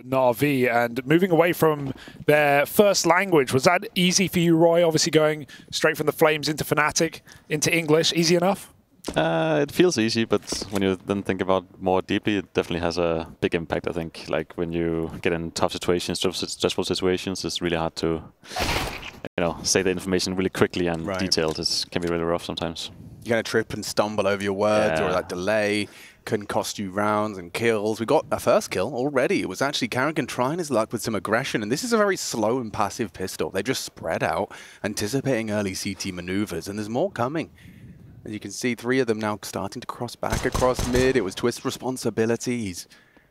NaVi, and moving away from their first language. Was that easy for you, Roy? Obviously going straight from the Flames into Fnatic, into English. Easy enough? It feels easy, but when you then think about more deeply, it definitely has a big impact, I think. Like when you get in tough situations, stressful situations, it's really hard to, say the information really quickly and detailed. It can be really rough sometimes. You're going to trip and stumble over your words, or that delay can cost you rounds and kills. We got a first kill already. It was actually karrigan trying his luck with some aggression, and this is a very slow and passive pistol. They just spread out, anticipating early CT maneuvers, and there's more coming. As you can see, 3 of them now starting to cross back across mid. It was Twist's responsibility. He's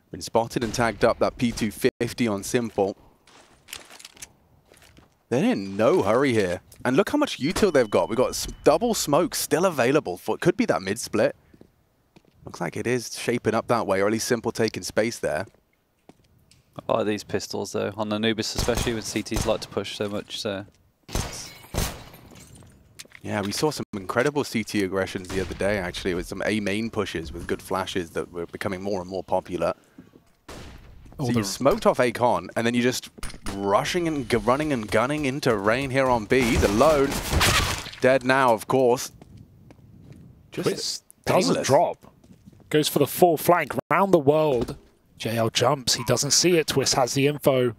been spotted and tagged up that P250 on Simple. They're in no hurry here. And look how much util they've got. We've got double smoke still available for, it could be that mid split. Looks like it is shaping up that way, or at least Simple taking space there. I like these pistols though, on Anubis especially, with CTs like to push so much, so... Yeah, we saw some incredible CT aggressions the other day, actually, with some A main pushes with good flashes that were becoming more and more popular. So you smoked off Akon, and then you're just rushing and running and gunning into Rain here on B. He's alone. Dead now, of course. Twist doesn't drop. Goes for the full flank, round the world. JL jumps, he doesn't see it. Twist has the info.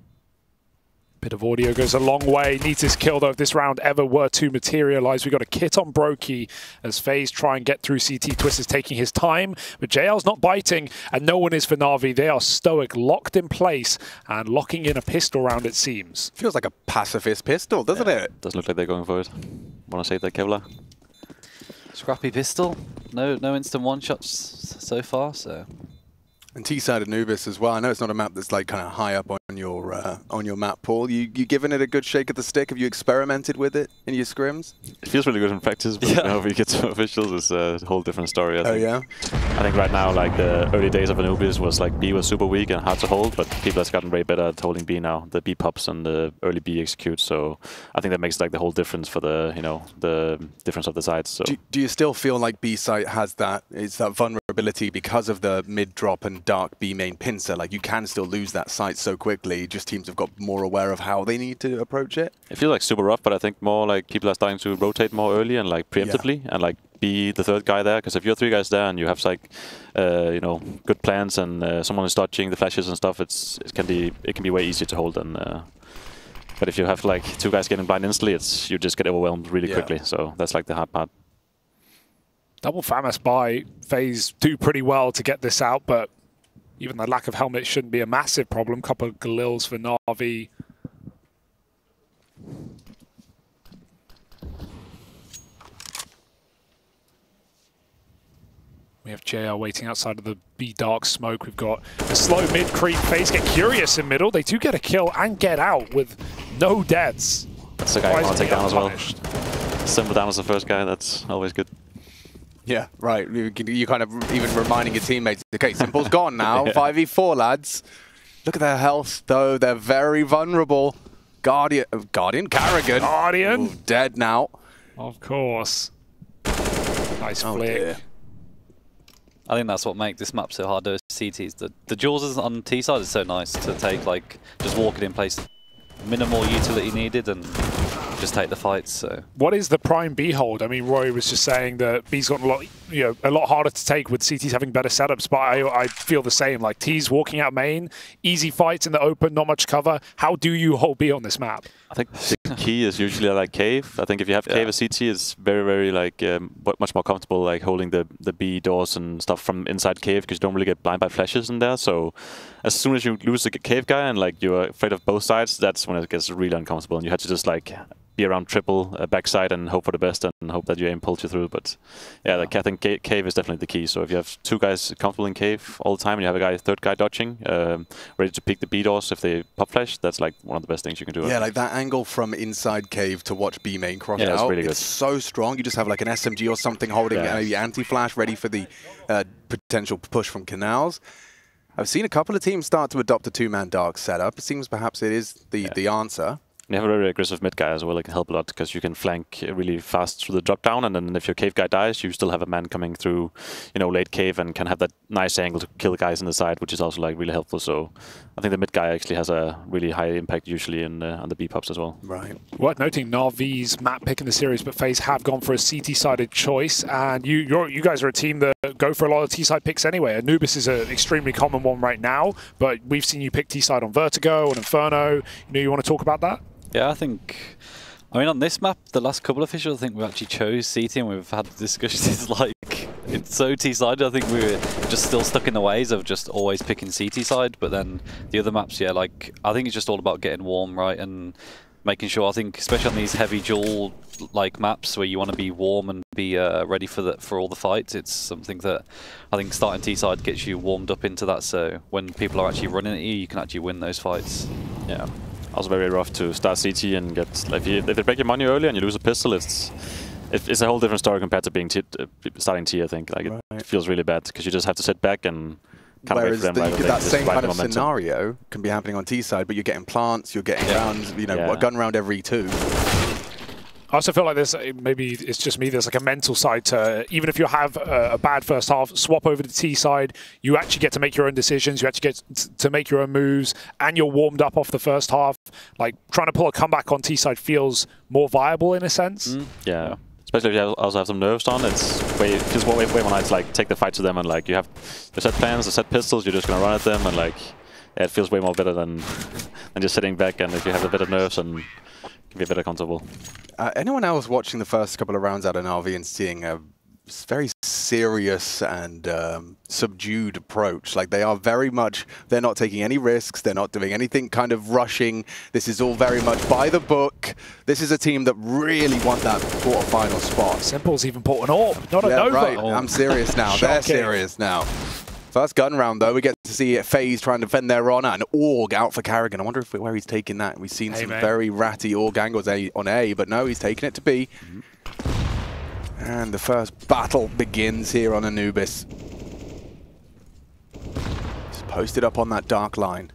Bit of audio goes a long way. Needs his kill though if this round ever were to materialize. We got a kit on Brokey as FaZe try and get through CT. Twist is taking his time, but JL's not biting, and no one is for NaVi. They are stoic, locked in place, and locking in a pistol round, it seems. Feels like a pacifist pistol, doesn't it? Doesn't look like they're going for it. Want to save that Kevlar? Scrappy pistol. No instant one-shots so far, so... And T-side Anubis as well. I know it's not a map that's like kind of high up on your map pool. You giving it a good shake of the stick? Have you experimented with it in your scrims? It feels really good in practice, but if you get to officials, it's a whole different story. I think. Oh yeah. I think right now, like the early days of Anubis was like B was super weak and hard to hold, but people have gotten way better at holding B now. The B pops and the early B executes. So I think that makes like the whole difference for the the difference of the sides. So do you still feel like B site has that vulnerability because of the mid drop and dark B main pincer? Like you can still lose that site so quickly. Just teams have got more aware of how they need to approach it. It feels like super rough, but I think more like people are starting to rotate more early and like preemptively and like be the third guy there. Because if you're 3 guys there and you have like good plans and someone is dodging the flashes and stuff, it can be way easier to hold than. But if you have like 2 guys getting blind instantly, you just get overwhelmed really quickly. So that's like the hard part. Double FAMAS by FaZe do pretty well to get this out, but even the lack of helmet shouldn't be a massive problem. Couple of Galils for NaVi. We have JL waiting outside of the B dark smoke. We've got a slow mid creep. FaZe get curious in middle. They do get a kill and get out with no deaths. That's the guy I want to take down as well. Simple down as the first guy. That's always good. Yeah, right. You kind of even reminding your teammates, okay, Simple's gone now. 5v4, lads. Look at their health, though. They're very vulnerable. Guardian, karrigan. Guardian. Ooh, dead now. Of course. Nice flick. Dear. I think that's what makes this map so hard, those CTs. The jaws on T side is so nice to take, like, just walk it in place. Minimal utility needed and just take the fights. So what is the prime B hold? I mean, Roy was just saying that B's gotten a lot harder to take with CTs having better setups, but I feel the same. Like T's walking out main, easy fights in the open, not much cover. How do you hold B on this map? I think the key is usually like cave. I think if you have cave as CT, it's very like much more comfortable like holding the B doors and stuff from inside cave because you don't really get blind by flashes in there. So as soon as you lose the cave guy and like you're afraid of both sides, that's when it gets really uncomfortable and you have to just like be around triple backside and hope for the best and hope that your aim pulls you through. But yeah, like I think cave is definitely the key. So if you have 2 guys comfortable in cave all the time and you have a third guy dodging, ready to peek the B doors if they pop flash, that's like one of the best things you can do. Yeah, like that angle from inside cave to watch B main cross out. It's really good. It's so strong. You just have like an SMG or something holding maybe anti-flash ready for the potential push from canals. I've seen a couple of teams start to adopt a 2-man dark setup. It seems perhaps it is the answer. You have a very aggressive mid guy as well. It can help a lot because you can flank really fast through the drop down, and then if your cave guy dies, you still have a man coming through, you know, late cave and can have that nice angle to kill guys on the side, which is also like really helpful. So I think the mid guy actually has a really high impact usually on the B pops as well. Right. Worth noting NaVi's map pick in the series, but FaZe have gone for a CT-sided choice, and you guys are a team that go for a lot of T-side picks anyway. Anubis is an extremely common one right now, but we've seen you pick T-side on Vertigo, on Inferno. You know, you want to talk about that? Yeah, I mean, on this map, the last couple of officials, I think we actually chose CT, and we've had discussions like, it's so T-sided. I think we were just still stuck in the ways of just always picking CT side, but then the other maps, yeah, like, I think it's just all about getting warm, right, and making sure, I think, especially on these heavy duel like maps where you want to be warm and be ready for all the fights, it's something that I think starting T-side gets you warmed up into that, so when people are actually running at you, you can actually win those fights. Yeah. Also very rough to start CT and get, like, if they break your money early and you lose a pistol, it's a whole different story compared to being starting T, I think. Like, it feels really bad because you just have to sit back and kind of wait for them. That same kind of scenario can be happening on T side, but you're getting plants, you're getting rounds, you know, a gun round every 2. I also feel like there's, maybe it's just me, there's like a mental side to, even if you have a bad first half, swap over to the T side, you actually get to make your own decisions, you actually get to make your own moves, and you're warmed up off the first half. Like, trying to pull a comeback on T side feels more viable in a sense. Yeah. Especially if you also have some nerves on, it feels way more nice, like, take the fight to them, and like, you have your set plans, the set pistols, you're just gonna run at them, and like, yeah, it feels way more better than just sitting back, and if you have a bit of nerves and be a bit comfortable. Anyone else watching the first couple of rounds out of NaVi and seeing a very serious and subdued approach? Like, they are very much, they're not taking any risks, they're not doing anything kind of rushing. This is all very much by the book. This is a team that really want that quarterfinal spot. Simple's even bought an AWP, not a Nova. Right. I'm serious now. They're serious now. First gun round, though, we get to see FaZe trying to defend their honor, and Org out for karrigan. I wonder where he's taking that. We've seen some very ratty Org angles on A, but no, he's taking it to B. And the first battle begins here on Anubis. Just posted up on that dark line.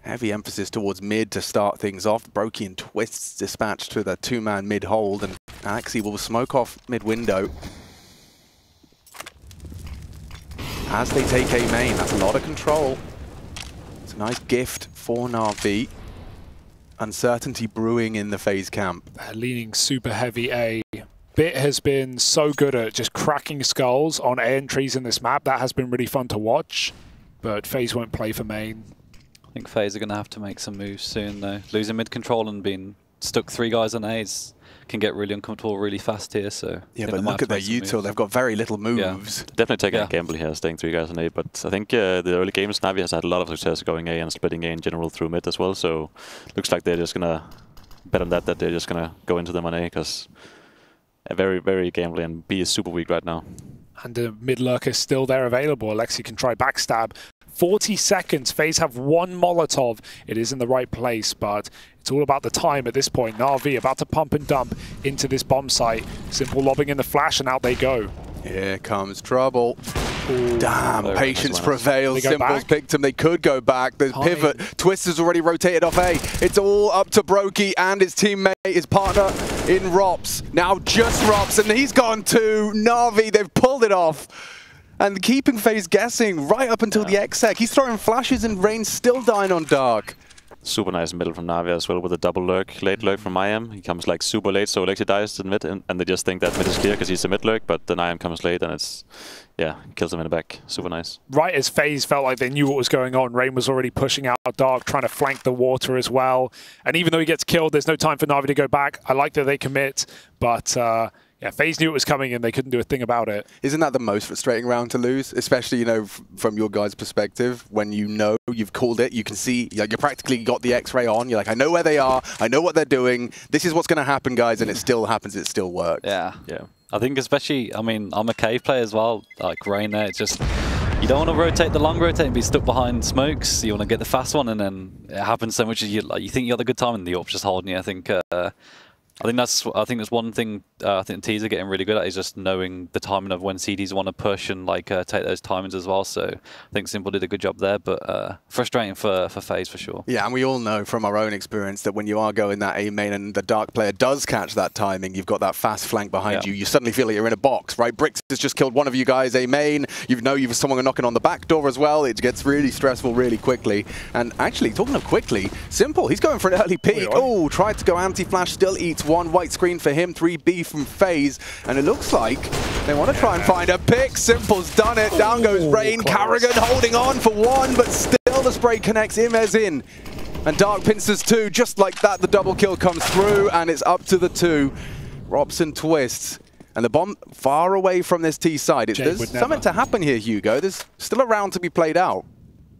Heavy emphasis towards mid to start things off. Brokey and Twists dispatched to the 2-man mid hold, and Axie will smoke off mid window. As they take A main, that's a lot of control. It's a nice gift for NaVi. Uncertainty brewing in the FaZe camp. Leaning super heavy A. Bit has been so good at just cracking skulls on A entries in this map. That has been really fun to watch, but FaZe won't play for main. I think FaZe are going to have to make some moves soon, though. Losing mid control and being stuck 3 guys on A's can get really uncomfortable really fast here, so... Yeah, but look at their util, they've got very little moves. Yeah. Definitely taking a gamble here, staying 3 guys on A, but I think the early games, NaVi has had a lot of success going A and splitting A in general through mid as well, so looks like they're just gonna bet on that they're just gonna go into them on A, because very, very gambling, and B is super weak right now. And the mid lurker is still there available. Alexi can try backstab. 40 seconds. FaZe have 1 Molotov. It is in the right place, but it's all about the time at this point. NaVi about to pump and dump into this bomb site. Simple lobbing in the flash, and out they go. Here comes trouble. Ooh, damn, patience prevails. Simple's back? Picked him. They could go back. There's pivot. Twister's already rotated off A. It's all up to Brokey and his teammate, his partner in Rops. Now just Rops, and he's gone to NaVi. They've pulled it off. And keeping FaZe guessing right up until the exec. He's throwing flashes and Rain's still dying on Dark. Super nice middle from NaVi as well with a double lurk, late lurk from IM. He comes like super late, so Alexi dies in mid, and they just think that mid is clear because he's a mid lurk, but then IM comes late and it's, yeah, kills him in the back. Super nice. Right as FaZe felt like they knew what was going on, Rain was already pushing out Dark, trying to flank the water as well. And even though he gets killed, there's no time for NaVi to go back. I like that they commit, but yeah, FaZe knew it was coming and they couldn't do a thing about it. Isn't that the most frustrating round to lose? Especially, you know, from your guys' perspective, when you know you've called it, you can see, like, you practically got the X-ray on. You're like, I know where they are, I know what they're doing. This is what's going to happen, guys, and it still happens. It still works. Yeah, yeah. I think especially, I mean, I'm a cave player as well, like Rain there. It's just, you don't want to rotate the long rotate and be stuck behind smokes. You want to get the fast one, and then it happens so much as you think you got the good time and the AWP's just holding you. I think I think that's one thing I think the T's are getting really good at is just knowing the timing of when CTs want to push and like take those timings as well. So I think Simple did a good job there, but frustrating for FaZe for sure. Yeah, and we all know from our own experience that when you are going that A main and the Dark player does catch that timing, you've got that fast flank behind you. You suddenly feel like you're in a box, right? Bricks has just killed one of you guys A main. You know you've someone knocking on the back door as well. It gets really stressful really quickly. And actually, talking of quickly, Simple, he's going for an early peek. Oh, tried to go anti-flash, still eats one. White screen for him, 3B from FaZe. And it looks like they want to try and find a pick. Simple's done it. Down goes Rain. karrigan holding on for one, but still the spray connects. Imez in. And Dark pincers two. Just like that, the double kill comes through, and it's up to the two. Robson twists. And the bomb far away from this T side. There's something to happen here, Hugo. There's still a round to be played out.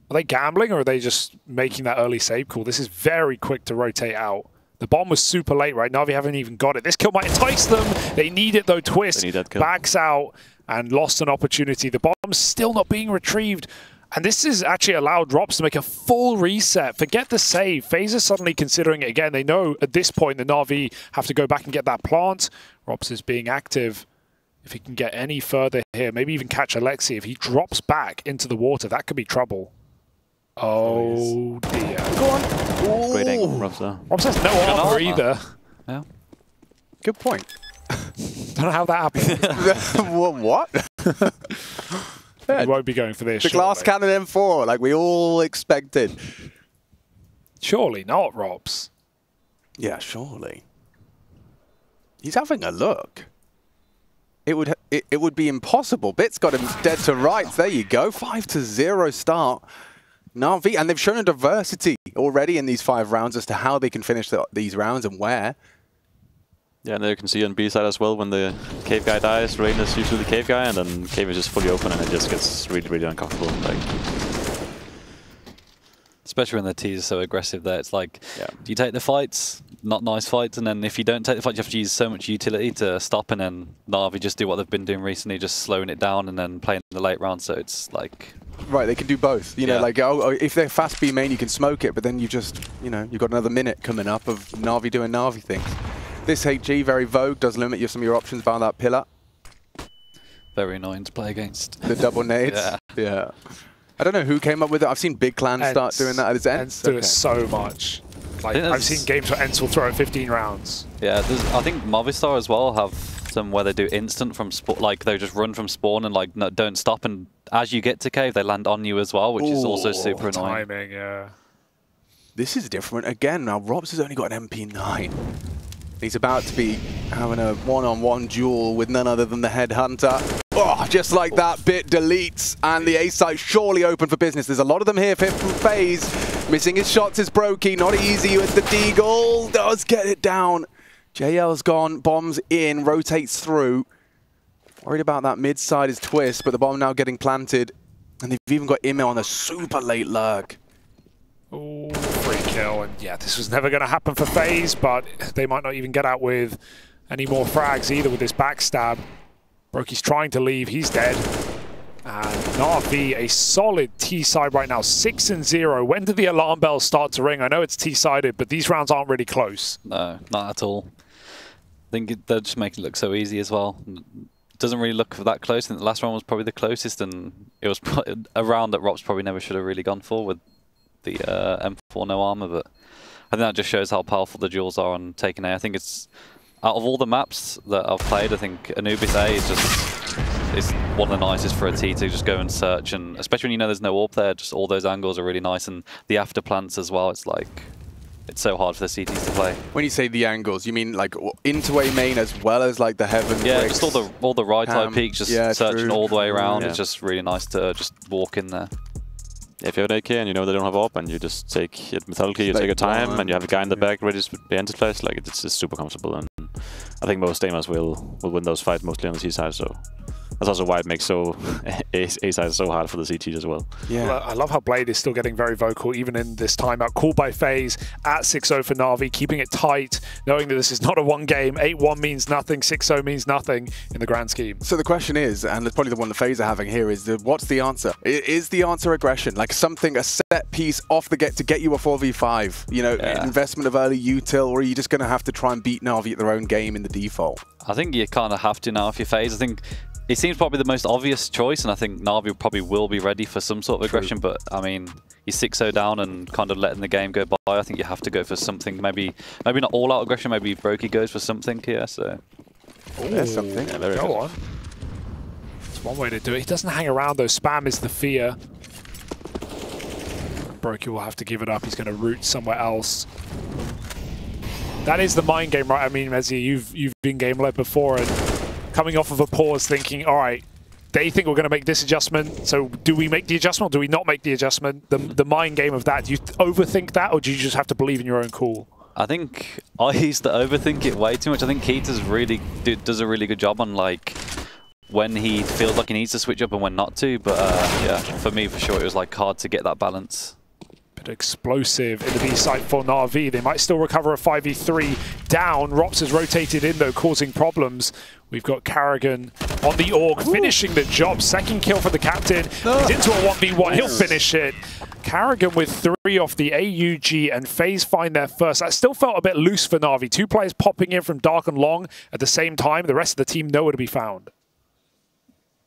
Are they gambling, or are they just making that early save call? This is very quick to rotate out. The bomb was super late, right? NaVi haven't even got it. This kill might entice them. They need it, though. Twist backs out and lost an opportunity. The bomb's still not being retrieved. And this has actually allowed Drops to make a full reset. Forget the save. FaZe is suddenly considering it again. They know at this point the NaVi have to go back and get that plant. Drops is being active. If he can get any further here, maybe even catch Alexi. If he drops back into the water, that could be trouble. Oh, dear. Go on. Ooh. Great angle from Robs there. Robs has no armor either. Yeah. Good point. Don't know how that happened. What? He won't be going for this. The glass cannon M4, like we all expected. Surely not, Robs. Yeah, surely. He's having a look. It would be impossible. Bit's got him dead to rights. There you go. 5-0 start. NaVi, and they've shown a diversity already in these 5 rounds as to how they can finish these rounds and where. Yeah, and there you can see on B side as well, when the cave guy dies, Rain is usually the cave guy, and then cave is just fully open and it just gets really, really uncomfortable. Like, especially when the T's are so aggressive there, it's like, do you take the fights? Not nice fights, and then if you don't take the fight, you have to use so much utility to stop, and then NaVi just do what they've been doing recently, just slowing it down and then playing the late round, so it's like... Right, they can do both. You know, like, if they're fast B main, you can smoke it, but then you just, you know, you've got another minute coming up of NaVi doing NaVi things. This HG, very Vogue, does limit you some of your options by that pillar. Very annoying to play against. The double nades? Yeah. I don't know who came up with it. I've seen big clans start doing that. It's Ents do it so much. Like, I've seen games where Ents will throw it 15 rounds. Yeah, I think Movistar as well have some where they do instant from spawn, like they just run from spawn and like don't stop, and as you get to cave they land on you as well, which is also super annoying. Timing, yeah. This is different again. Now Robs has only got an MP9. He's about to be having a one-on-one duel with none other than the Headhunter. Oh, just like that, Bit deletes, and the A site surely open for business. There's a lot of them here from FaZe. Missing his shots is Brokey, not easy with the Deagle. Does get it down. JL's gone, bombs in, rotates through. Worried about that mid side is Twist, but the bomb now getting planted. And they've even got Ime on a super late lurk. Oh, free kill, and yeah, this was never going to happen for FaZe, but they might not even get out with any more frags either with this backstab. Brokey's trying to leave, he's dead. And NaVi, a solid T-side right now, 6-0. When did the alarm bells start to ring? I know it's T-sided, but these rounds aren't really close. No, not at all. I think they're just making it look so easy as well. It doesn't really look that close. I think the last round was probably the closest, and it was a round that Rops probably never should have really gone for with the M4 no armor, but I think that just shows how powerful the duels are on taking A. I think it's, out of all the maps that I've played, I think Anubis A is just one of the nicest for a T to just go and search, and especially when you know there's no AWP there, just all those angles are really nice, and the after plants as well, it's like, it's so hard for the CTs to play. When you say the angles, you mean like into A main as well as like the heaven? Yeah, bricks, just all the right eye peaks, just searching all the way around. It's just really nice to just walk in there. If you have an AK and you know they don't have AWP, and you just take it methodically, you take your time, and you have a guy in the back ready to be entered place, like it's just super comfortable. And I think most aimers will win those fights mostly on the C side. So That's also why it makes A-side so hard for the CT as well. Yeah. I love how Blade is still getting very vocal, even in this timeout. Called by FaZe at 6-0 for NaVi, keeping it tight, knowing that this is not a one game. 8-1 means nothing, 6-0 means nothing in the grand scheme. So the question is, and it's probably the one that FaZe are having here, is what's the answer? Is the answer aggression? Like something, a set piece off the get to get you a 4v5? You know, investment of early util, or are you just going to have to try and beat NaVi at their own game in the default? I think you kind of have to now if you're FaZe. I think it seems probably the most obvious choice, and I think NaVi probably will be ready for some sort of aggression, but I mean, you're 6-0 down and kind of letting the game go by. I think you have to go for something, maybe not all-out aggression, maybe Brokey goes for something here, so... Ooh, there's something. Yeah, Go on. It's one way to do it. He doesn't hang around though. Spam is the fear. Brokey will have to give it up. He's going to root somewhere else. That is the mind game, right? I mean, Mezzy, you've been game-led before, and coming off of a pause thinking, all right, they think we're going to make this adjustment, so do we make the adjustment or do we not make the adjustment? The mind game of that, do you overthink that, or do you just have to believe in your own call? I think I used to overthink it way too much. I think Keita's really does a really good job on like when he feels like he needs to switch up and when not to, but yeah, for me, for sure, it was like hard to get that balance. Explosive in the B site for NaVi. They might still recover a 5v3 down. Rops has rotated in though, causing problems. We've got karrigan on the org, finishing the job. Second kill for the captain. He's into a 1v1. He'll finish it. karrigan with 3 off the AUG, and FaZe find their first. That still felt a bit loose for NaVi. 2 players popping in from dark and long at the same time. The rest of the team nowhere to be found.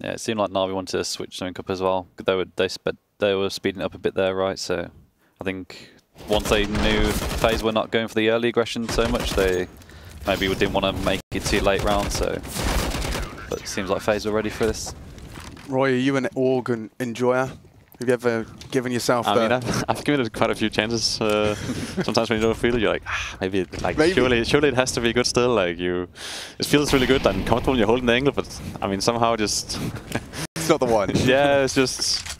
Yeah, it seemed like NaVi wanted to switch something up as well. They were speeding up a bit there, right? So I think once they knew FaZe were not going for the early aggression so much, they maybe didn't want to make it too late round. So, but it seems like FaZe were ready for this. Roy, are you an organ enjoyer? Have you ever given yourself I mean, I've given it quite a few chances. Sometimes when you don't feel it, you're like, maybe surely it has to be good still. Like it feels really good and comfortable when you're holding the angle, but I mean, somehow just... It's not the one. Yeah, it's just...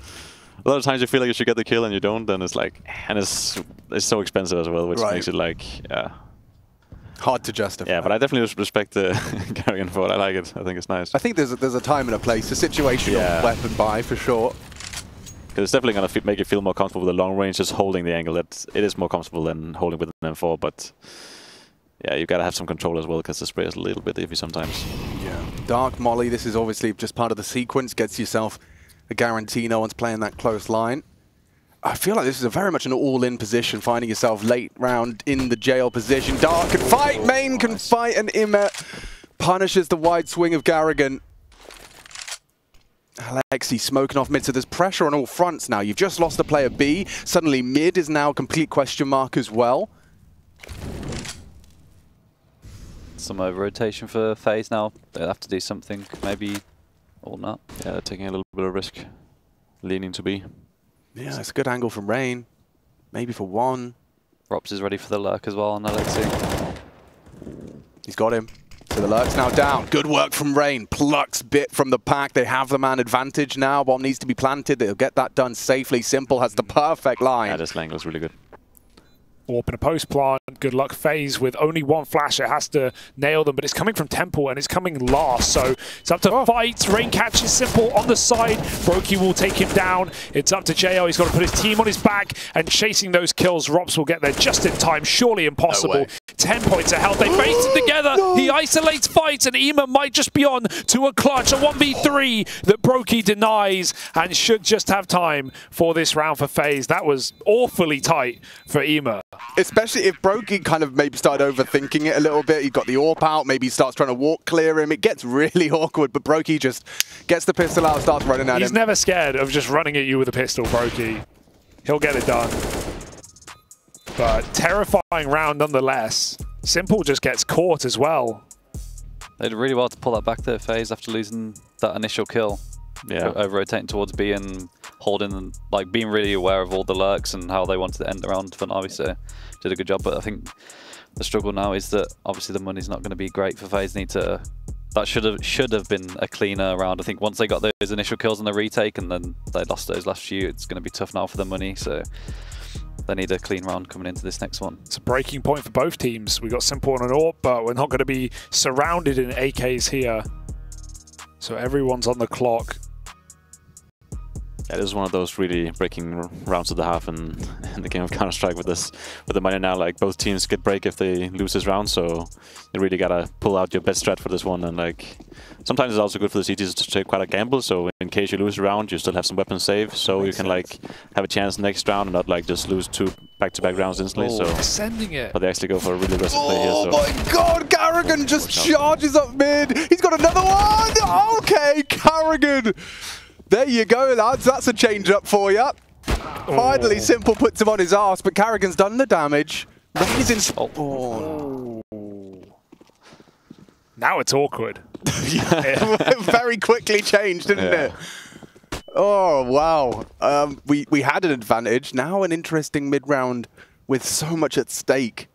A lot of times you feel like you should get the kill and you don't, then it's like... And it's so expensive as well, which makes it like, yeah... Hard to justify. Yeah, but I definitely respect karrigan for it. I like it. I think it's nice. I think there's a time and a place, a situational weapon buy for sure. Because it's definitely going to make you feel more comfortable with the long range, just holding the angle. It is more comfortable than holding with an M4, but yeah, you've got to have some control as well, because the spray is a little bit iffy sometimes. Yeah. Dark Molly, this is obviously just part of the sequence, gets yourself a guarantee no one's playing that close line. I feel like this is very much an all-in position, finding yourself late round in the jail position. Dark can fight, Main can fight, and Imet punishes the wide swing of karrigan. Alexi smoking off mid, so there's pressure on all fronts now. You've just lost the player B. Suddenly mid is now a complete question mark as well. Some over-rotation for FaZe now. They'll have to do something, maybe, or not. Yeah, they're taking a little bit of risk, leaning to B. Yeah, it's a good angle from Rain. Maybe for one. Rops is ready for the lurk as well on Alexi. He's got him. So the lurk's now down. Good work from Rain. Plucks bit from the pack. They have the man advantage now. Bomb needs to be planted. They'll get that done safely. Simple has the perfect line. Yeah, this angle is really good. Warp in a post plant. Good luck FaZe with only 1 flash. It has to nail them, but it's coming from Temple and it's coming last. So it's up to fights. Rain catches Simple on the side. Brokey will take him down. It's up to JL. He's got to put his team on his back and chasing those kills. Rops will get there just in time. Surely impossible. No 10 points of health. They face it together. No. He isolates fights, and Ema might just be on to a clutch. A 1v3 that Brokey denies and should just have time for this round for FaZe. That was awfully tight for Ema. Especially if Brokey kind of maybe started overthinking it a little bit. He got the AWP out, maybe he starts trying to walk clear him. It gets really awkward, but Brokey just gets the pistol out, starts running at him. He's never scared of just running at you with a pistol, Brokey. He'll get it done. But terrifying round nonetheless. Simple just gets caught as well. They did really well to pull that back there, FaZe, after losing that initial kill. Yeah, over-rotating towards B and holding, like, being really aware of all the lurks and how they wanted to end the round for NaVi, so did a good job. But I think the struggle now is that obviously the money's not going to be great for FaZe. That should have been a cleaner round. I think once they got those initial kills on the retake and then they lost those last few, it's going to be tough now for the money. So they need a clean round coming into this next one. It's a breaking point for both teams. We got Simple on an AWP, but we're not going to be surrounded in AKs here. So everyone's on the clock. Yeah, this is one of those really breaking rounds of the half in the game of Counter-Strike with the money now. Like both teams get break if they lose this round, so you really gotta pull out your best strat for this one. And like sometimes it's also good for the CTs to take quite a gamble. So in case you lose a round, you still have some weapons saved, so you can like have a chance next round and not like just lose 2 back-to-back rounds instantly. So sending it. But they actually go for a really aggressive play here. So. Oh my God, karrigan just charges up mid. He's got another one. Okay, karrigan. There you go, lads. That's a change up for you. Finally, Simple puts him on his arse, but karrigan's done the damage. Rain is in spawn. Now it's awkward. Very quickly changed, didn't it? Oh, wow. We had an advantage. Now an interesting mid-round with so much at stake.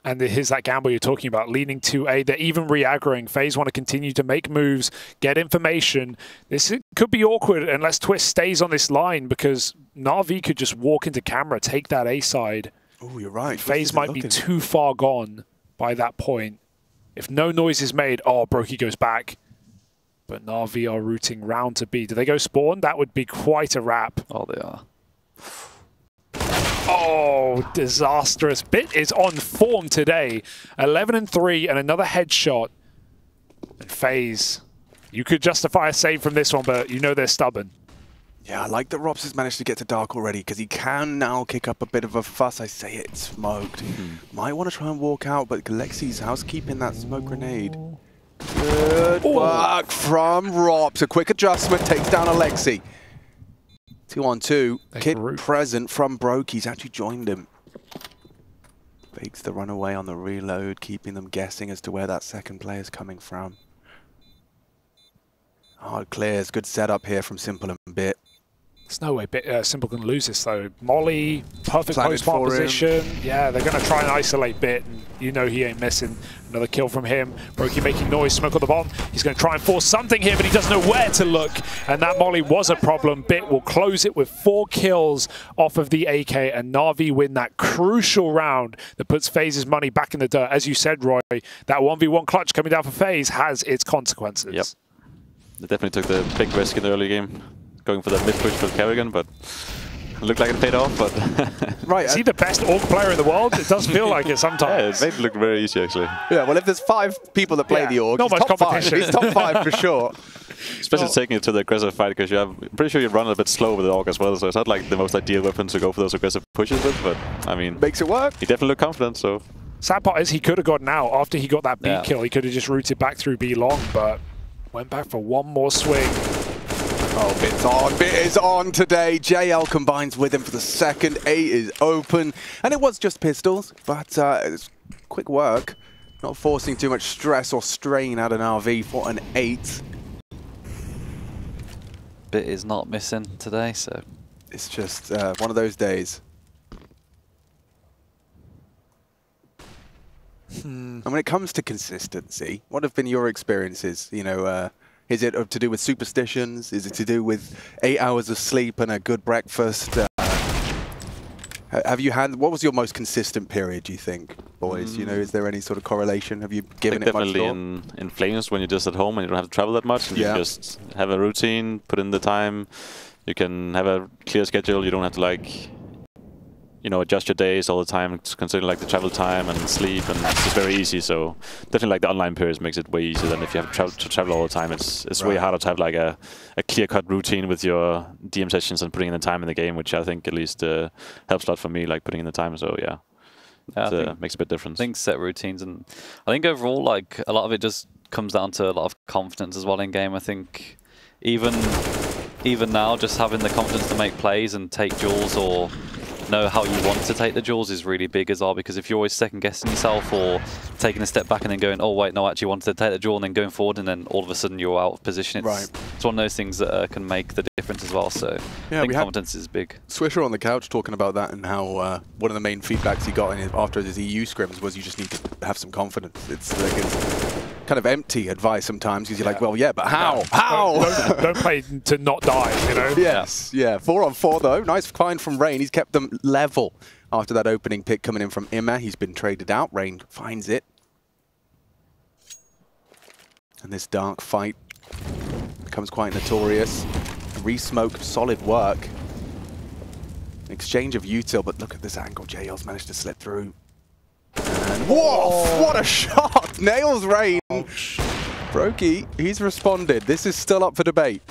And here's that gamble you're talking about, leaning to A. They're even re-aggroing. FaZe want to continue to make moves, get information. This could be awkward unless Twist stays on this line, because NaVi could just walk into camera, take that A side. Oh, you're right. FaZe might be too far gone by that point. If no noise is made, oh, Brokey goes back. But NaVi are routing round to B. Do they go spawn? That would be quite a wrap. Oh, they are. Oh, disastrous. Bit is on form today. 11-3 and another headshot. And FaZe, you could justify a save from this one, but you know they're stubborn. Yeah, I like that Robs has managed to get to Dark already, because he can now kick up a bit of a fuss. I say it's smoked. Might want to try and walk out, but Galexi's housekeeping that smoke grenade. Good work from Robs. A quick adjustment takes down Alexi. 2-on-2. Kid present from Broke. He's actually joined him. Fakes the runaway on the reload, keeping them guessing as to where that second player is coming from. Hard clears. Good setup here from Simple and Bit. There's no way Simple can lose this, though. Molly, perfect post-plant position. Yeah, they're going to try and isolate Bit, and you know he ain't missing. Another kill from him. Brokey making noise, smoke on the bomb. He's going to try and force something here, but he doesn't know where to look. And that Molly was a problem. Bit will close it with 4 kills off of the AK, and NaVi win that crucial round that puts FaZe's money back in the dirt. As you said, Roy, that 1v1 clutch coming down for FaZe has its consequences. Yep. They definitely took the big risk in the early game, going for the mid-push for karrigan, but it looked like it paid off. But right, is he the best orc player in the world? It does feel like it sometimes. Yeah, it made it look very easy, actually. Yeah, well, if there's 5 people that play the orc, not much competition. He's top 5 for sure. Especially taking it to the aggressive fight, because I'm pretty sure you run a bit slow with the orc as well, so it's not like the most ideal weapon to go for those aggressive pushes with, but I mean... Makes it work. He definitely looked confident, so... Sad part is he could have gotten out after he got that B kill. He could have just routed back through B long, but went back for one more swing. Oh, Bit's on. Bit is on today. JL combines with him for the second. A is open. And it was just pistols, but it's quick work. Not forcing too much stress or strain out of NaVi for an 8. Bit is not missing today, so... It's just one of those days. And when it comes to consistency, what have been your experiences? You know, is it to do with superstitions? Is it to do with 8 hours of sleep and a good breakfast? Have you had, what was your most consistent period, do you think, boys? You know, is there any sort of correlation? Have you given it much thought? Definitely in Flames, when you're just at home and you don't have to travel that much, and you just have a routine, put in the time. You can have a clear schedule. You don't have to, like, you know, adjust your days all the time, considering like the travel time and sleep, and it's just very easy. So definitely like the online periods makes it way easier than if you have to travel all the time. It's way harder to have like a clear-cut routine with your DM sessions and putting in the time in the game, which I think at least helps a lot for me, like putting in the time. So yeah, it makes a bit difference. I think set routines, and I think overall like a lot of it just comes down to a lot of confidence as well in game. I think even now, just having the confidence to make plays and take duels or know how you want to take the duels is really big as well, because if you're always second guessing yourself or taking a step back and then going, oh wait, no, I actually wanted to take the duel, and then going forward and then all of a sudden you're out of position, it's one of those things that can make the difference as well. So I think confidence is big. Swisher on the couch talking about that, and how one of the main feedbacks he got after his EU scrims was you just need to have some confidence. It's like it's kind of empty advice sometimes, because you're like, well, yeah, but how? How? Don't play to not die, you know? Yes, yeah. 4-on-4 though. Nice find from Rain. He's kept them level after that opening pick coming in from Ima. He's been traded out. Rain finds it. And this dark fight becomes quite notorious. Re-smoke, solid work. Exchange of util, but look at this angle. JL's managed to slip through. And whoa, what a shot! Nails rain. Brokey, he's responded. This is still up for debate.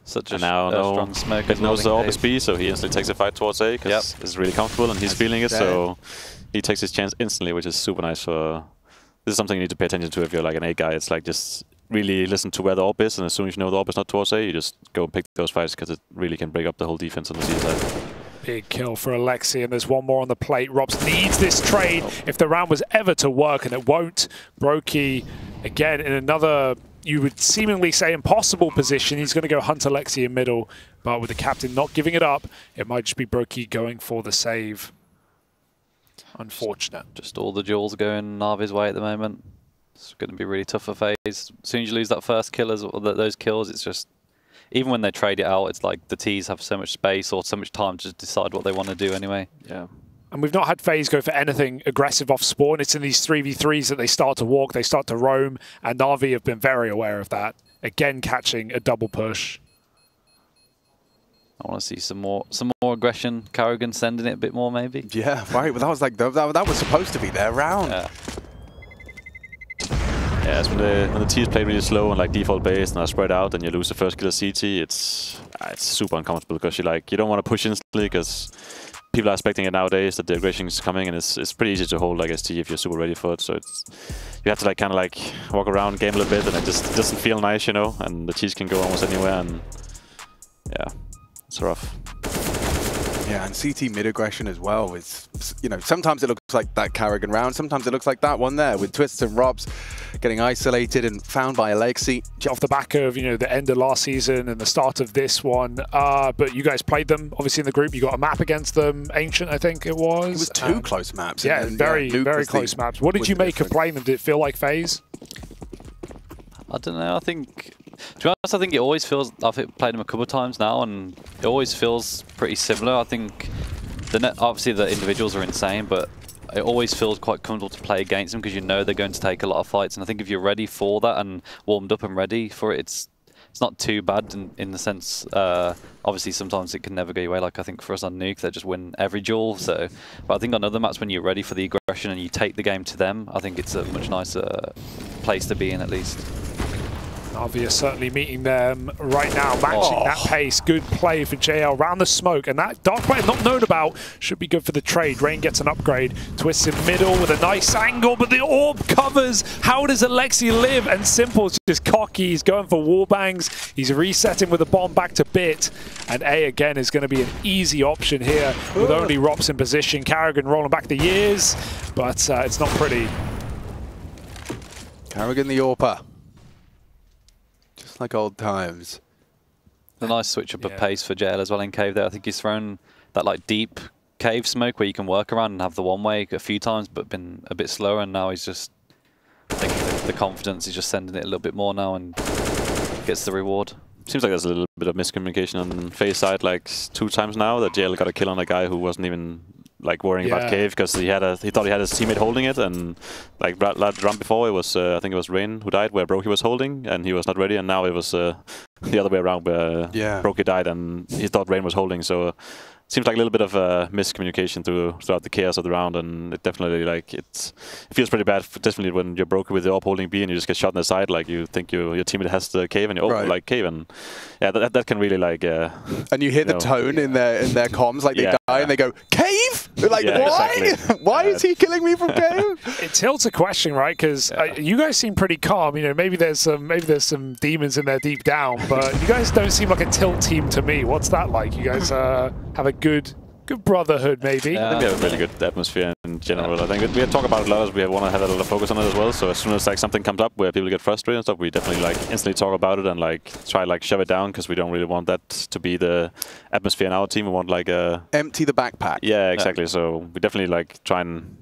Such a strong smoke. He knows the Anubis B, so he instantly takes a fight towards A because it's really comfortable and he's feeling it. So he takes his chance instantly, which is super nice. For this is something you need to pay attention to if you're like an A guy. It's like just really listen to where the AWP is, and as soon as you know the AWP is not towards A, you just go and pick those fights because it really can break up the whole defense on the C side. Big kill for Alexi, and there's one more on the plate. Robs needs this trade if the round was ever to work, and it won't. Brokey, again, in another, you would seemingly say, impossible position. He's going to go hunt Alexi in middle, but with the captain not giving it up, it might just be Brokey going for the save. Unfortunate. Just all the duels going NaVi's way at the moment. It's going to be really tough for FaZe. As soon as you lose that first kill, those kills, it's just... Even when they trade it out, it's like the T's have so much space or so much time to decide what they want to do anyway. Yeah. And we've not had FaZe go for anything aggressive off spawn. It's in these 3v3s that they start to walk, they start to roam, and NaVi have been very aware of that. Again, catching a double push. I want to see some more aggression. karrigan sending it a bit more, maybe. Yeah, right. Well, that was like that was supposed to be their round. Yeah. Yeah, it's when the T is played really slow and like default based and are spread out, and you lose the first kill of CT. It's super uncomfortable because you don't want to push instantly because people are expecting it nowadays that the aggression is coming, and it's pretty easy to hold like ST if you're super ready for it. So you have to like kind of like walk around, game a little bit, and it just doesn't feel nice, you know. And the T's can go almost anywhere, and yeah, it's rough. Yeah, and CT mid-aggression as well. It's, you know, sometimes it looks like that karrigan round, sometimes it looks like that one there with Twists and Robs getting isolated and found by Alexi. Off the back of, you know, the end of last season and the start of this one, but you guys played them, obviously, in the group. You got a map against them, Ancient, I think it was. It was two close maps. Yeah, very close maps. What did you make of playing them? Did it feel like FaZe? I don't know, I think... To be honest, I think it always feels... I've played them a couple of times now, and it always feels pretty similar. I think obviously the individuals are insane, but it always feels quite comfortable to play against them because you know they're going to take a lot of fights. And I think if you're ready for that and warmed up and ready for it, it's not too bad in the sense... obviously, sometimes it can never go your way. Like I think for us on Nuke, they just win every duel. So, but I think on other maps, when you're ready for the aggression and you take the game to them, I think it's a much nicer place to be in, at least. NaVi are certainly meeting them right now, matching that pace. Good play for JL around the smoke, and that dark play not known about should be good for the trade. Rain gets an upgrade, twists in middle with a nice angle, but the AWP covers. How does Alexi live? And Simple's just cocky. He's going for wallbangs. He's resetting with a bomb back to Bit, and A again is going to be an easy option here with only Rops in position. karrigan rolling back the years, but it's not pretty. karrigan the AWPer. Like old times. A nice switch up of pace for JL as well in cave there. I think he's thrown that like deep cave smoke where you can work around and have the one way a few times, but been a bit slower, and now he's just, I think the confidence is just sending it a little bit more now and gets the reward. Seems like there's a little bit of miscommunication on FaZe side, like 2 times now that JL got a kill on a guy who wasn't even like worrying about cave because he thought he had his teammate holding it, and like the round before it was I think it was Rain who died where Brokey was holding and he was not ready, and now it was the other way around where Brokey died and he thought Rain was holding. So seems like a little bit of miscommunication throughout the chaos of the round, and it definitely like it feels pretty bad, definitely when you're Brokey with the AWP holding B and you just get shot in the side, like you think your teammate has the cave and you like cave, and yeah, that can really like and you hear the tone in their comms, like they die and they go cave. They're like, why? Exactly. Why is he killing me from cave? It tilts a question, right? Because you guys seem pretty calm. You know, maybe there's some demons in there deep down, but you guys don't seem like a tilt team to me. What's that like? You guys have a good brotherhood, maybe. I think we have a really good atmosphere in general. I think we talk about it a lot, as we want to have a lot of focus on it as well. So as soon as like something comes up where people get frustrated and stuff, we definitely like instantly talk about it and like try like shove it down, because we don't really want that to be the atmosphere in our team. We want like empty the backpack. Yeah, exactly. So we definitely like try and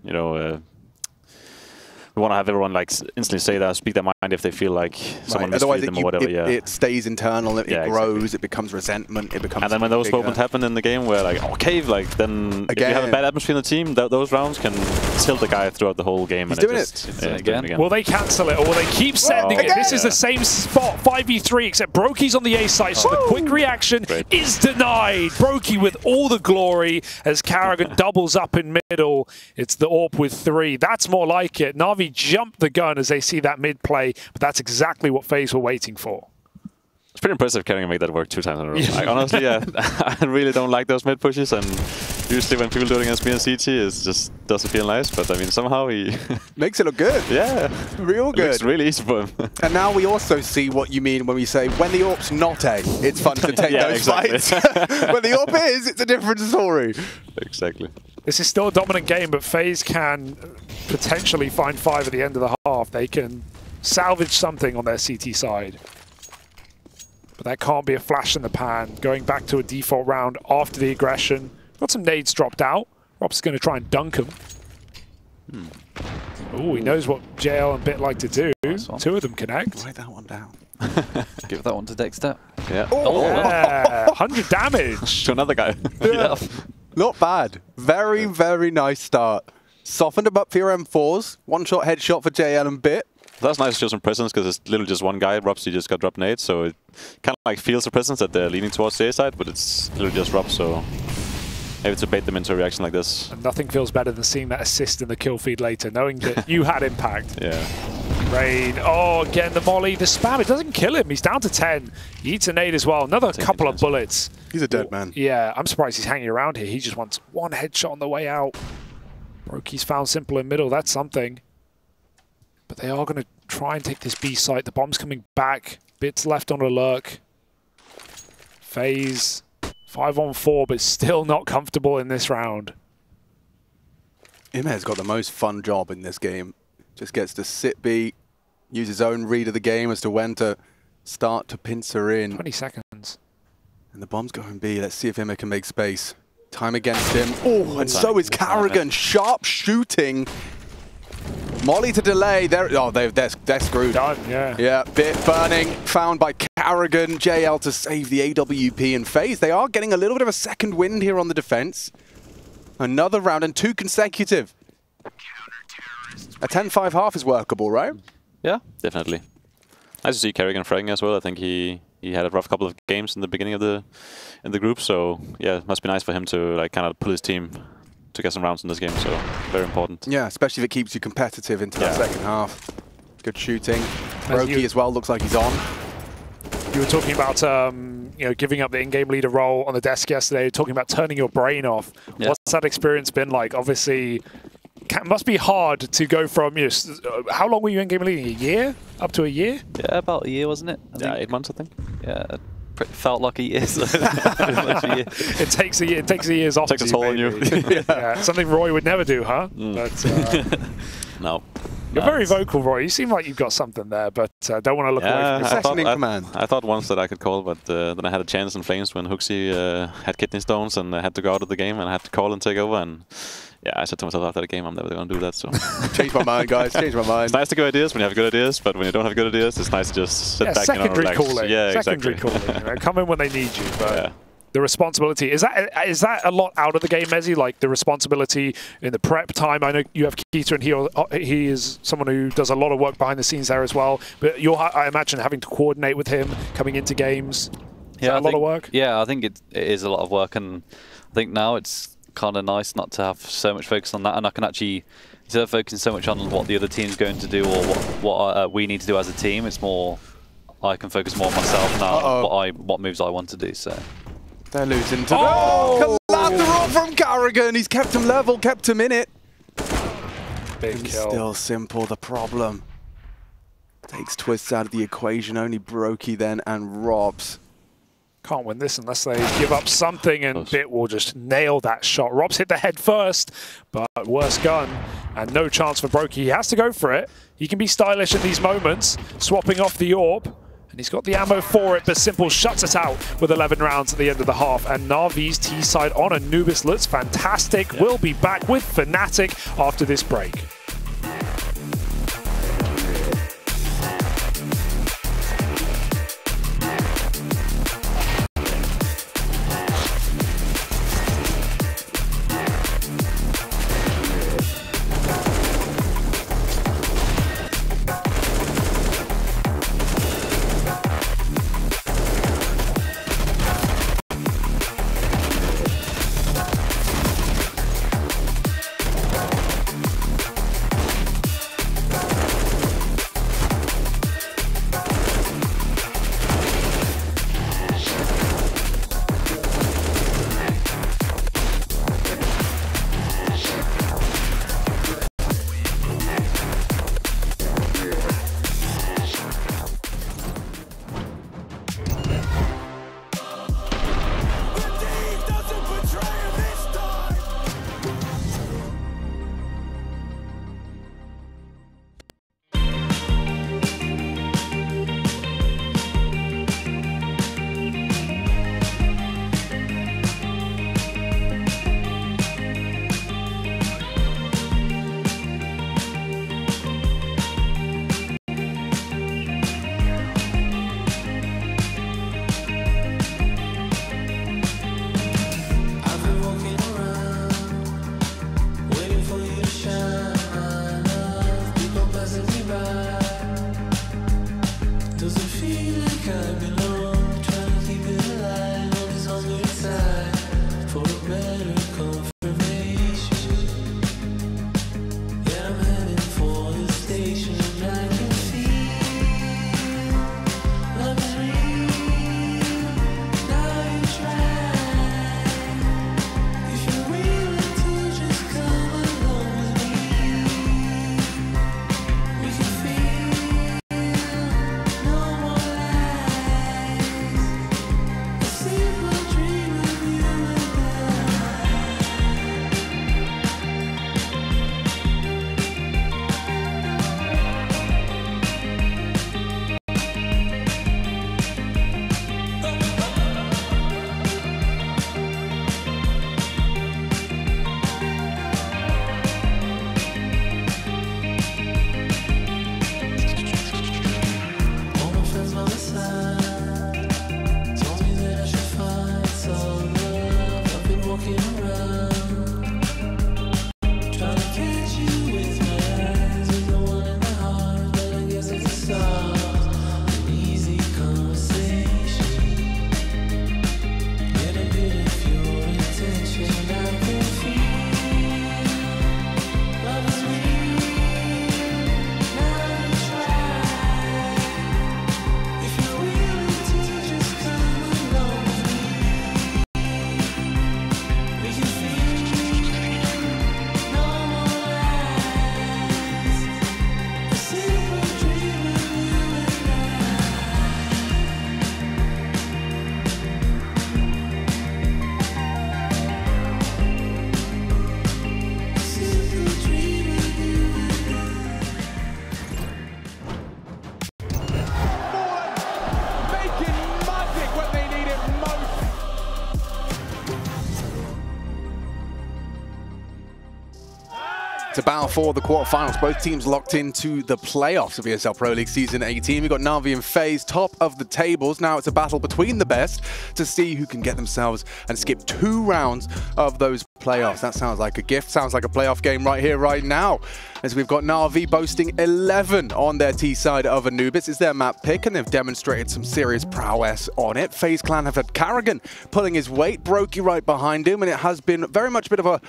we want to have everyone like instantly say that, speak their mind if they feel like someone mistreated them or whatever. It stays internal, it grows, it becomes resentment, it becomes. And then when those moments happen in the game where like, oh, Cave, like then if you have a bad atmosphere in the team, those rounds can tilt the guy throughout the whole game. He's and doing it again. Will they cancel it or will they keep sending it? This is the same spot, 5v3, except Broky's on the A side, so the quick reaction is denied. Broky with all the glory as karrigan doubles up in middle. It's the AWP with 3. That's more like it. NaVi jumped the gun as they see that mid play, but that's exactly what FaZe were waiting for. It's pretty impressive karrigan make that work 2 times in a row. Like, honestly, I really don't like those mid pushes, and usually when people do it against me and CT, it just doesn't feel nice. But I mean, somehow he makes it look good. Yeah, real good. Looks really easy for him. And now we also see what you mean when we say when the AWP's not A, it's fun to take those fights. When the AWP is, it's a different story. Exactly. This is still a dominant game, but FaZe can potentially find 5 at the end of the half. They can salvage something on their CT side. But that can't be a flash in the pan. Going back to a default round after the aggression. Got some nades dropped out. Rob's going to try and dunk him. Oh, he knows what JL and Bit like to do. Nice 2 of them connect. Write that one down. Give that one to Dexter. Yeah. Oh, yeah. 100 damage. To another guy. Yeah. Not bad. Very, very nice start. Softened him up for your M4s. One-shot headshot for JL and Bit. That's nice to show some presence because it's literally just one guy. Robsy just got dropped nades, so it kind of like feels the presence that they're leaning towards the A side, but it's literally just Rob, so maybe to bait them into a reaction like this. And nothing feels better than seeing that assist in the kill feed later, knowing that you had impact. Yeah. Rain. Oh, again, the molly, the spam. It doesn't kill him. He's down to 10. He eats a nade as well. Another couple of bullets. He's a dead man. Yeah, I'm surprised he's hanging around here. He just wants one headshot on the way out. Broky's found simple in middle. That's something. But they are going to try and take this B site. The bomb's coming back. Bit's left on a lurk. FaZe 5-on-4, but still not comfortable in this round. Imhe's got the most fun job in this game. Just gets to sit B, use his own read of the game as to when to start to pincer in. 20 seconds. And the bomb's going B. Let's see if Imhe can make space. Time against him. Oh, and so is karrigan. Sharp shooting. Molly to delay. They're screwed. Done, yeah. Yeah, Bit burning. Found by karrigan. JL to save the AWP and FaZe. They are getting a little bit of a second wind here on the defense. Another round and 2 consecutive. A 10-5 half is workable, right? Yeah, definitely. Nice to see karrigan fragging as well. I think he had a rough couple of games in the beginning of the group, so yeah, it must be nice for him to like kind of pull his team to get some rounds in this game, so very important. Yeah, especially if it keeps you competitive into that second half. Good shooting. Broky as well looks like he's on. You were talking about giving up the in-game leader role on the desk yesterday, talking about turning your brain off. Yeah. What's that experience been like? Obviously, it must be hard to go from, how long were you in-game leading? A year? Up to a year? Yeah, about a year, wasn't it? Yeah, 8 months, I think. Yeah. Felt like a year. It takes a year. It takes a year's off. Takes a toll on you. Yeah, something Roy would never do, huh? But, no. You're very vocal, Roy. You seem like you've got something there, but don't want to look away from your I thought once that I could call, but then I had a chance in Flames when Hooksy had kidney stones and I had to go out of the game and I had to call and take over. And yeah, I said to myself after the game, I'm never going to do that. So change my mind, guys. Change my mind. It's nice to get ideas when you have good ideas, but when you don't have good ideas, it's nice to just sit back and relax. Calling. Yeah, secondary exactly. calling. Come in when they need you, but the responsibility is that a lot out of the game, Mezzy? Like the responsibility in the prep time. I know you have Keita, and he is someone who does a lot of work behind the scenes there as well. But I imagine having to coordinate with him coming into games. Yeah, a lot of work. Yeah, I think it is a lot of work, and I think now it's kind of nice not to have so much focus on that, and I can actually, instead of focusing so much on what the other team's going to do or what we need to do as a team, it's more I can focus more on myself now, what moves I want to do. So they're losing to collateral from karrigan. He's kept him level, kept him in it. Big kill. Still simple. The problem takes twists out of the equation. Only Broky then and Robs. Can't win this unless they give up something, and Bit will just nail that shot. Rob's hit the head first, but worse gun, and no chance for Broky. He has to go for it. He can be stylish in these moments, swapping off the AWP, and he's got the ammo for it, but Simple shuts it out with 11 rounds at the end of the half. And NaVi's T-side on Anubis looks fantastic. We'll be back with Fnatic after this break. To battle for the quarterfinals. Both teams locked into the playoffs of ESL Pro League Season 18. We've got NaVi and FaZe top of the tables. Now it's a battle between the best to see who can get themselves and skip 2 rounds of those playoffs. That sounds like a gift. Sounds like a playoff game right here, right now. As we've got NaVi boasting 11 on their T side of Anubis. It's their map pick, and they've demonstrated some serious prowess on it. FaZe Clan have had karrigan pulling his weight, Brokey right behind him, and it has been very much a bit of a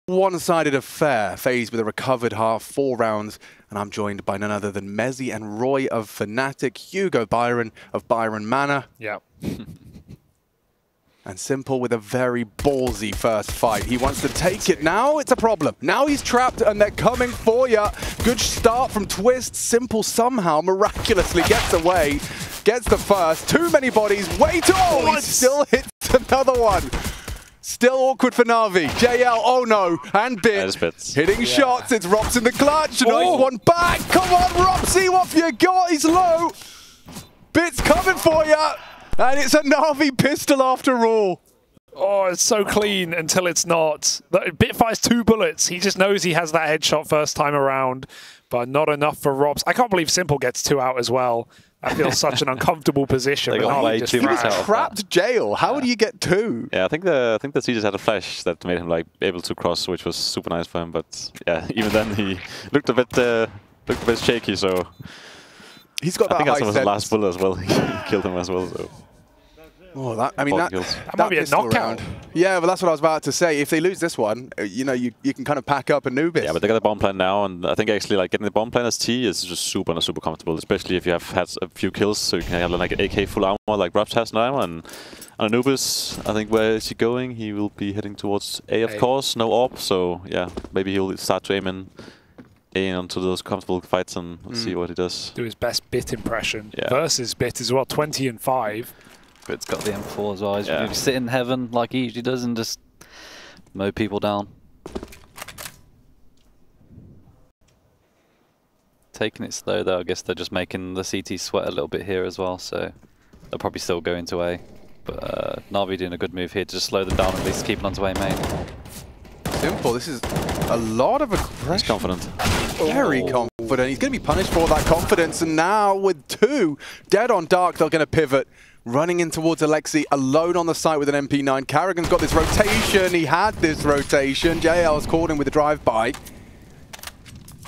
one-sided affair. FaZe with a recovered half, 4 rounds, and I'm joined by none other than Mezzy and Roy of Fnatic, Hugo Byron of Byron Manor. Yeah. And Simple with a very ballsy first fight. He wants to take it. Now it's a problem. Now he's trapped and they're coming for you. Good start from Twist. Simple somehow miraculously gets away. Gets the first. Too many bodies. Wait, oh, he still hits another one. Still awkward for NaVi. JL, oh no, and Bit hitting shots. It's Rops in the clutch. Nice one back. Come on, Ropsy, what have you got? He's low. Bit's coming for you. And it's a NaVi pistol after all. Oh, it's so clean until it's not. Bit fires 2 bullets. He just knows he has that headshot first time around, but not enough for Rops. I can't believe Simple gets 2 out as well. That feels such an uncomfortable position. They got way too much out. Trapped jail. How do you get 2? Yeah, I think the CJ had a flash that made him like able to cross, which was super nice for him. But yeah, even then he looked a bit shaky. So he's got that. I think high that's his last bullet as well. He killed him as well. So. Oh, that might be a knockout. Yeah, but that's what I was about to say. If they lose this one, you know, you can kind of pack up Anubis. Yeah, but they got the bomb plan now, and I think actually like getting the bomb plan as T is just super comfortable, especially if you have had a few kills, so you can have like an AK full armor like Rops has now. And Anubis, I think where is he going? He will be heading towards A, of course, no AWP. So yeah, maybe he'll start to aim in onto those comfortable fights and see what he does. Do his best Bit impression versus Bit as well. 20 and 5. Bit's got the M4 as well. He's going to sit in heaven like he usually does and just mow people down. Taking it slow though, I guess they're just making the CT sweat a little bit here as well, so they'll probably still go into A. But NaVi doing a good move here to just slow them down, at least keep them onto A main. Simple, this is a lot of aggression. He's confident. Very confident. He's going to be punished for that confidence, and now with 2 dead on dark, they're going to pivot. Running in towards Alexi, alone on the site with an MP9. karrigan's got this rotation. He had this rotation. JL's caught him with a drive-by.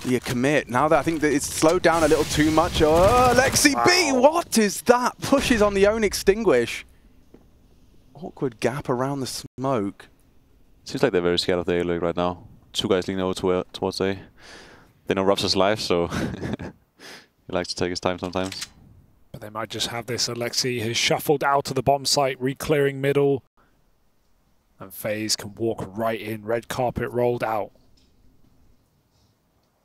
You commit. Now that I think that it's slowed down a little too much. Oh, Lexi B, what is that? Pushes on the own extinguish. Awkward gap around the smoke. Seems like they're very scared of the A right now. Two guys leaning over towards A. They know Robs is live, so he likes to take his time sometimes. But they might just have this. Alexi has shuffled out to the bomb site, re-clearing middle. And FaZe can walk right in. Red carpet rolled out.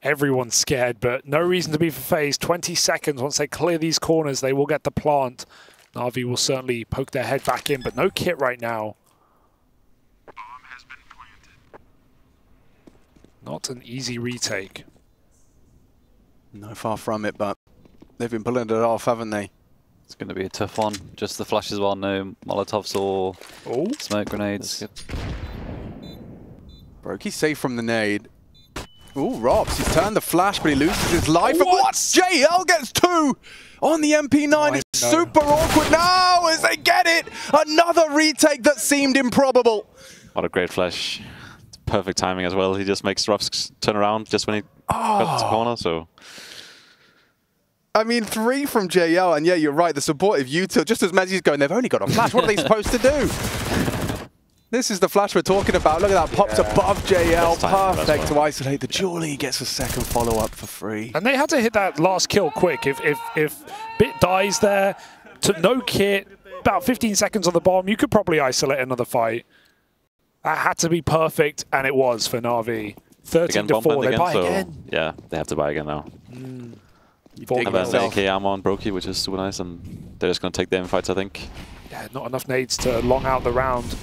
Everyone's scared, but no reason to be for FaZe. 20 seconds. Once they clear these corners, they will get the plant. NaVi will certainly poke their head back in, but no kit right now. Bomb has been planted. Not an easy retake. No, far from it, but they've been pulling it off, haven't they? It's going to be a tough one. Just the flash as well. No Molotovs or smoke grenades. Brokey's safe from the nade. Ooh, Robs, he's turned the flash, but he loses his life. And what? JL gets 2 on the MP9. It's super awkward now as they get it. Another retake that seemed improbable. What a great flash. Perfect timing as well. He just makes Robs turn around just when he cuts the corner, so... I mean, 3 from JL, and yeah, you're right, the supportive util, just as Mezzi's going, they've only got a flash. What are they supposed to do? This is the flash we're talking about. Look at that, pops above JL. Perfect to isolate the Julie. He gets a second follow-up for free. And they had to hit that last kill quick. If Bit dies there, to no kit, about 15 seconds on the bomb, you could probably isolate another fight. That had to be perfect, and it was for NaVi. 13-4, they buy again. Yeah, they have to buy again now. Have an AK armor on Brokey, which is super nice, and they're just going to take them fights, I think. Yeah, not enough nades to long out the round.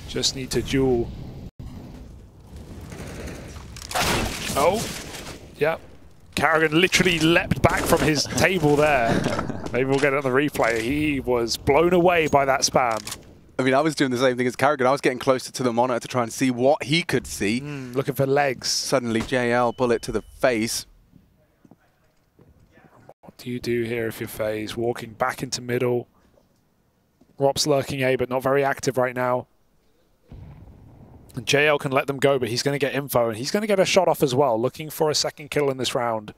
Just need to duel. Oh, yeah. karrigan literally leapt back from his table there. Maybe we'll get it on the replay. He was blown away by that spam. I mean, I was doing the same thing as karrigan. I was getting closer to the monitor to try and see what he could see. Looking for legs. Suddenly, JL bullet to the face. What do you do here if you're FaZe? Walking back into middle. Rop's lurking A, but not very active right now. And JL can let them go, but he's going to get info, and he's going to get a shot off as well, looking for a second kill in this round.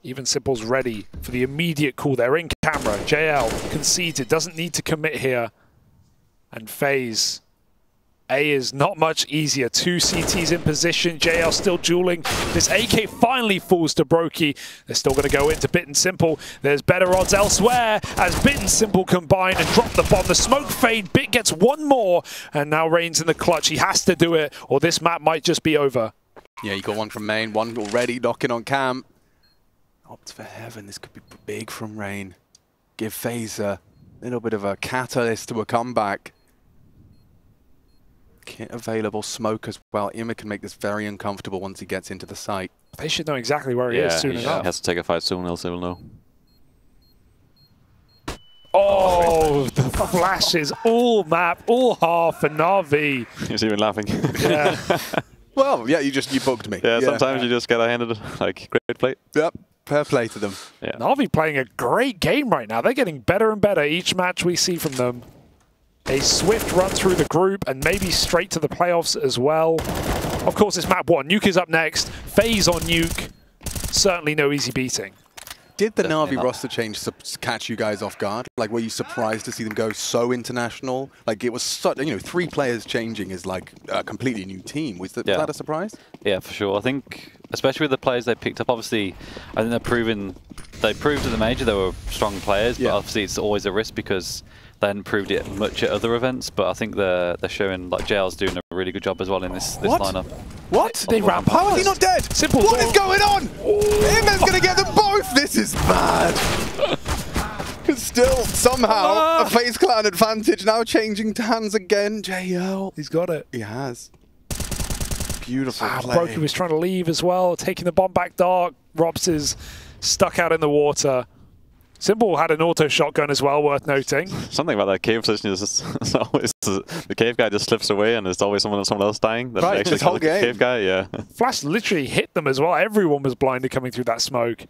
Even Simple's ready for the immediate call. They're in camera. JL concedes it, doesn't need to commit here. And FaZe. A is not much easier. 2 CTs in position. JL still dueling. This AK finally falls to Brokey. They're still going to go into Bit and Simple. There's better odds elsewhere as Bit and Simple combine and drop the bomb. The smoke fade. Bit gets one more and now Rain's in the clutch. He has to do it or this map might just be over. Yeah, you got one from main, one already knocking on cam. Opt for heaven. This could be big from Rain. Give FaZe a little bit of a catalyst to a comeback. Kit available, smoke as well. Ima can make this very uncomfortable once he gets into the site. They should know exactly where he is soon enough. He has to take a fight soon, else they will know. Oh, the flashes, all map, all half for NaVi. He's even laughing. Yeah. Well, yeah, you booked me. Yeah, sometimes you just get handed like great play. Yep, fair play to them. Yeah. NaVi playing a great game right now. They're getting better and better each match we see from them. A swift run through the group and maybe straight to the playoffs as well. Of course, it's map 1. Nuke is up next. FaZe on Nuke. Certainly no easy beating. Did the NaVi roster change catch you guys off guard? Like, were you surprised to see them go so international? Like, it was such, 3 players changing is like a completely new team. Was that a surprise? Yeah, for sure. I think, especially with the players they picked up, obviously, I think they proved at the major they were strong players, but obviously it's always a risk because they hadn't proved it much at other events, but I think they're showing, like, JL's doing a really good job as well in this lineup. What? They ran past. How is he not dead? Simple. What is going on? Ima's going to get them both. This is mad. Still, somehow, a FaZe Clan advantage now changing hands again. JL. He's got it. He has. Beautiful play. Brokey was trying to leave as well, taking the bomb back dark. Robs is stuck out in the water. Simple had an auto shotgun as well, worth noting. Something about that cave position is just always the cave guy just slips away and there's always someone else dying. That's right, this whole game. Cave guy, yeah. Flash literally hit them as well. Everyone was blinded coming through that smoke.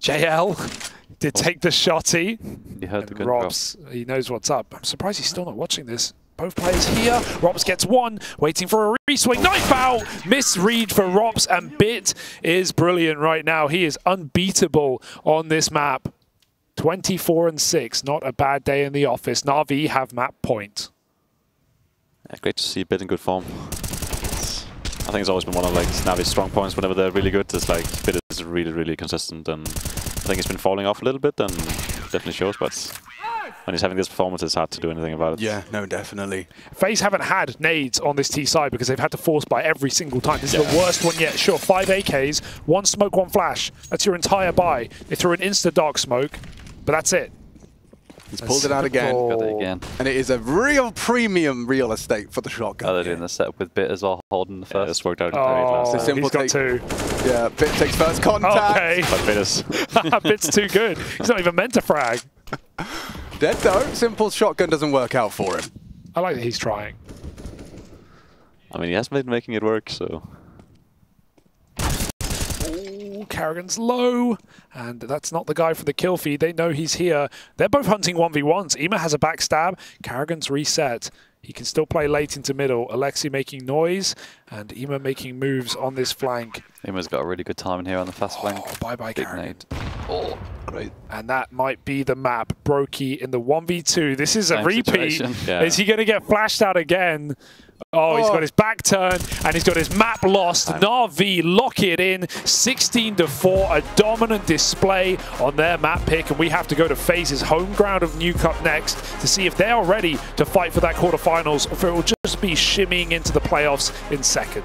JL did take the shotty. He heard the good Robs, he knows what's up. I'm surprised he's still not watching this. Both players here. Rops gets one, waiting for a reswing. Knife out! Misread for Rops, and Bit is brilliant right now. He is unbeatable on this map. 24-6, not a bad day in the office. NaVi have map point. Yeah, great to see Bit in good form. I think it's always been one of like NaVi's strong points whenever they're really good. It's like Bit is really, really consistent, and I think it's been falling off a little bit, and definitely shows, but when he's having this performance, it's hard to do anything about it. Yeah, no, definitely. FaZe haven't had nades on this T side because they've had to force buy every single time. This is the worst one yet. Sure, 5 AKs, 1 smoke, 1 flash. That's your entire buy. They threw an insta-dark smoke, but that's it. He's pulled it out again. Got it again. And it is a real premium real estate for the shotgun. Oh, they're doing the setup with Bit as well, holding the first. This worked out great Oh, last time. he's got 2. Yeah, Bit takes first contact. Okay. But Bit is... Bit's too good. He's not even meant to frag. Dead though. Simple shotgun doesn't work out for him. I like that he's trying. I mean, he has been making it work, so... karrigan's low, and that's not the guy for the kill feed. They know he's here. They're both hunting 1v1s. Ema has a backstab. karrigan's reset. He can still play late into middle. Alexi making noise, and Ema making moves on this flank. Ema's got a really good time in here on the fast flank. Bye-bye, Big karrigan. nade. Oh, great. And that might be the map. Brokey in the 1v2. This is a Same repeat. situation. Yeah. Is he going to get flashed out again? Oh, he's got his back turn, and he's got his map lost. NaVi lock it in, 16-4, a dominant display on their map pick, and we have to go to FaZe's home ground of New Cup next to see if they are ready to fight for that quarterfinals, or if it will just be shimmying into the playoffs in second.